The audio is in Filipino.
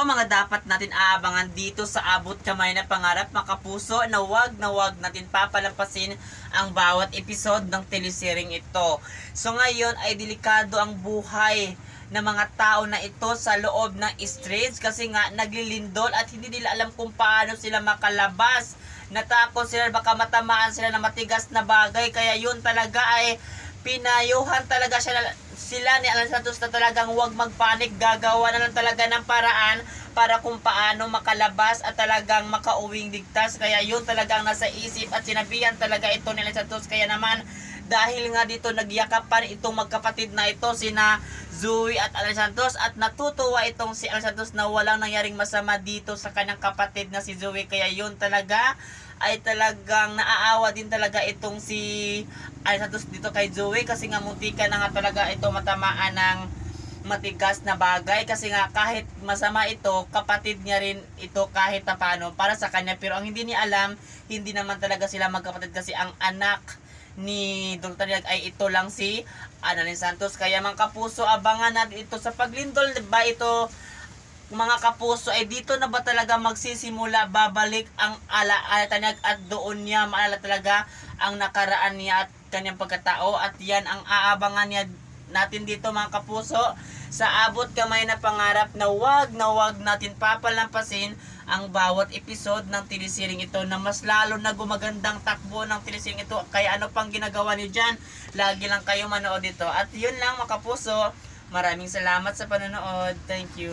mga dapat natin aabangan dito sa Abot Kamay na Pangarap, mga kapuso, na wag natin papalampasin ang bawat episode ng teleseryeng ito. So ngayon ay delikado ang buhay ng mga tao na ito sa loob ng streets kasi nga naglilindol at hindi nila alam kung paano sila makalabas. Natakot sila, baka matamaan sila ng matigas na bagay, kaya yun talaga ay pinayuhan talaga sila ni Alan Santos na talagang huwag magpanik, gagawa na lang talaga ng paraan para kung paano makalabas at talagang makauwing ligtas. Kaya yun talagang nasa isip at sinabihan talaga ito ni Alan Santos. Kaya naman dahil nga dito nagyakapan itong magkapatid na ito, sina Zoe at Alan Santos, at natutuwa itong si Alan Santos na walang nangyaring masama dito sa kanyang kapatid na si Zoe. Kaya yun talaga ay talagang naaawa din talaga itong si Alan Santos dito kay Zoe, kasi nga muntika na nga talaga ito matamaan ng matigas na bagay, kasi nga kahit masama ito, kapatid niya rin ito kahit paano para sa kanya. Pero ang hindi niya alam, hindi naman talaga sila magkapatid, kasi ang anak ni Dr. Tanyag ay ito lang si Annalyn Santos. Kaya mga kapuso, abangan natin ito sa paglindol, diba ito mga kapuso, ay dito na ba talaga magsisimula, babalik ang Tanyag at doon niya maalala talaga ang nakaraan niya at kanyang pagkatao. At yan ang aabangan niya natin dito mga kapuso sa Abot Kamay na Pangarap, na wag natin papalampasin ang bawat episode ng teleseryeng ito, na mas lalo na gumagandang takbo ng teleseryeng ito. Kaya ano pang ginagawa niyo dyan, lagi lang kayo manood dito. At yun lang mga kapuso, maraming salamat sa panonood. Thank you.